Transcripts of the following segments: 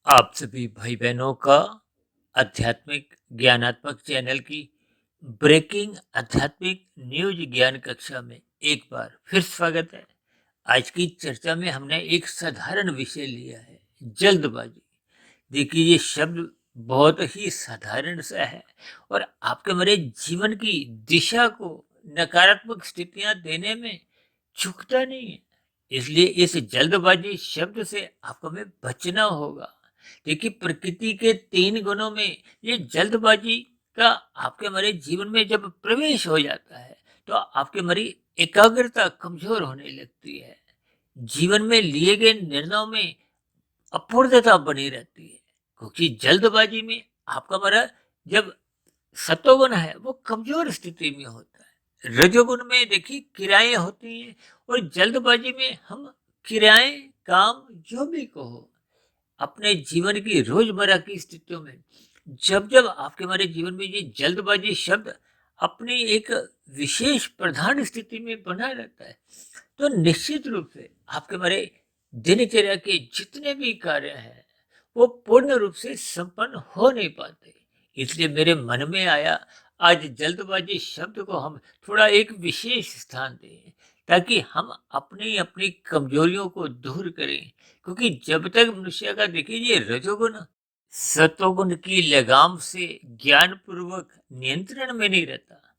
आप सभी भाई बहनों का आध्यात्मिक ज्ञानात्मक चैनल की ब्रेकिंग आध्यात्मिक न्यूज ज्ञान कक्षा में एक बार फिर स्वागत है। आज की चर्चा में हमने एक साधारण विषय लिया है, जल्दबाजी। देखिए, ये शब्द बहुत ही साधारण सा है और आपके मेरे जीवन की दिशा को नकारात्मक स्थितियां देने में चूकता नहीं है। इसलिए इस जल्दबाजी शब्द से आपको हमें बचना होगा। देखिए, प्रकृति के 3 गुणों में ये जल्दबाजी का आपके हमारे जीवन में जब प्रवेश हो जाता है, तो आपके हमारी एकाग्रता कमजोर होने लगती है। जीवन में लिए गए निर्णयों में अपूर्णता बनी रहती है, क्योंकि जल्दबाजी में आपका हमारा जब सत्वगुण है वो कमजोर स्थिति में होता है। रजोगुण में देखिए क्रियाएं होती हैं, और जल्दबाजी में हम क्रियाएं, काम जो भी कहो, अपने जीवन की रोजमर्रा की स्थितियों में जब जब आपके हमारे जीवन में ये जल्दबाजी शब्द अपनी एक विशेष प्रधान स्थिति में बना रहता है, तो निश्चित रूप से आपके हमारे दिनचर्या के जितने भी कार्य हैं वो पूर्ण रूप से संपन्न हो नहीं पाते। इसलिए मेरे मन में आया, आज जल्दबाजी शब्द को हम थोड़ा एक विशेष स्थान दें, ताकि हम अपनी अपनी कमजोरियों को दूर करें। क्योंकि जब तक मनुष्य का देखिए ये रजोगुण सत्वगुण की लगाम से ज्ञान पूर्वक नियंत्रण में नहीं रहता,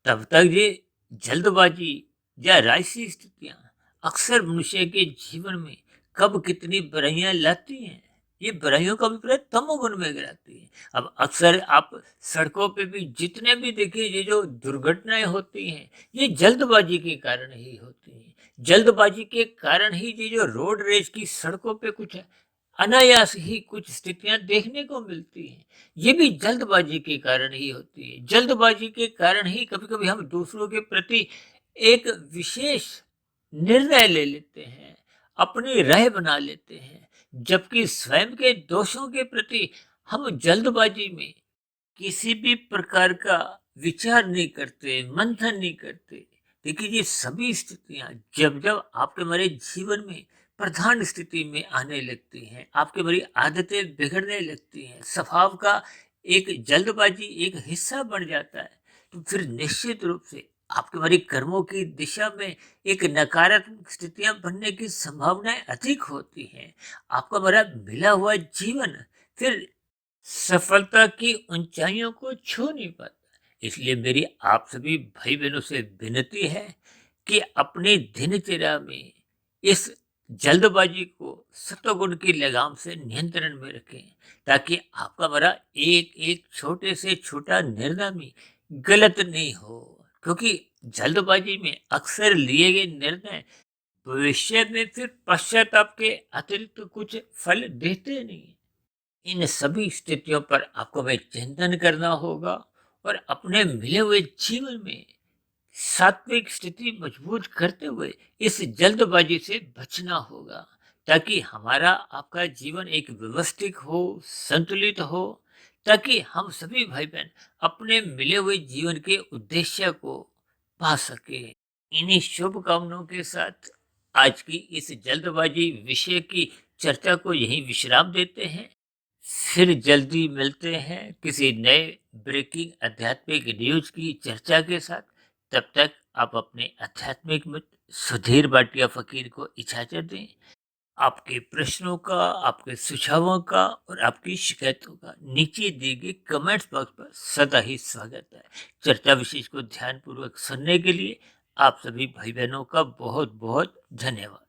तब तक ये जल्दबाजी या राजसी स्थितियां अक्सर मनुष्य के जीवन में कब कितनी बुराइयां लाती हैं, ये बुराइयों का अभिप्राय तमोगुण में गिराती है। अब अक्सर आप सड़कों पे भी जितने भी देखिए, ये जो दुर्घटनाएं होती हैं ये जल्दबाजी के कारण ही होती हैं। जल्दबाजी के कारण ही ये जो रोड रेज की सड़कों पे कुछ अनायास ही कुछ स्थितियां देखने को मिलती हैं, ये भी जल्दबाजी के कारण ही होती है। जल्दबाजी के कारण ही कभी-कभी हम दूसरों के प्रति एक विशेष निर्णय ले लेते हैं, अपनी राय बना लेते हैं, जबकि स्वयं के दोषों के प्रति हम जल्दबाजी में किसी भी प्रकार का विचार नहीं करते, मंथन नहीं करते। देखिए, ये सभी स्थितियाँ जब जब आपके हमारे जीवन में प्रधान स्थिति में आने लगती हैं, आपकी हमारी आदतें बिगड़ने लगती हैं, स्वभाव का एक जल्दबाजी एक हिस्सा बन जाता है, तो फिर निश्चित रूप से आपके हमारी कर्मों की दिशा में एक नकारात्मक स्थितियाँ बनने की संभावनाएं अधिक होती हैं। आपका हमारा मिला हुआ जीवन फिर सफलता की ऊंचाइयों को छू नहीं पाता। इसलिए मेरी आप सभी भाई बहनों से विनती है कि अपनी दिनचर्या में इस जल्दबाजी को सत्वगुण की लगाम से नियंत्रण में रखें, ताकि आपका बड़ा एक एक छोटे से छोटा निर्णय भी गलत नहीं हो। क्योंकि जल्दबाजी में अक्सर लिए गए निर्णय भविष्य में फिर पश्चाताप के अतिरिक्त कुछ फल देते नहीं। इन सभी स्थितियों पर आपको हमें चिंतन करना होगा और अपने मिले हुए जीवन में सात्विक स्थिति मजबूत करते हुए इस जल्दबाजी से बचना होगा, ताकि हमारा आपका जीवन एक व्यवस्थित हो, संतुलित हो, ताकि हम सभी भाई बहन अपने मिले हुए जीवन के उद्देश्य को पा सके। इन्हीं शुभकामनाओं के साथ आज की इस जल्दबाजी विषय की चर्चा को यहीं विश्राम देते हैं। फिर जल्दी मिलते हैं किसी नए ब्रेकिंग आध्यात्मिक न्यूज की चर्चा के साथ। तब तक आप अपने आध्यात्मिक मित्र सुधीर भाटिया फकीर को इजाजत दें। आपके प्रश्नों का, आपके सुझावों का और आपकी शिकायतों का नीचे दिए गए कमेंट्स बॉक्स पर सदा ही स्वागत है। चर्चा विशेष को ध्यानपूर्वक सुनने के लिए आप सभी भाई बहनों का बहुत बहुत धन्यवाद।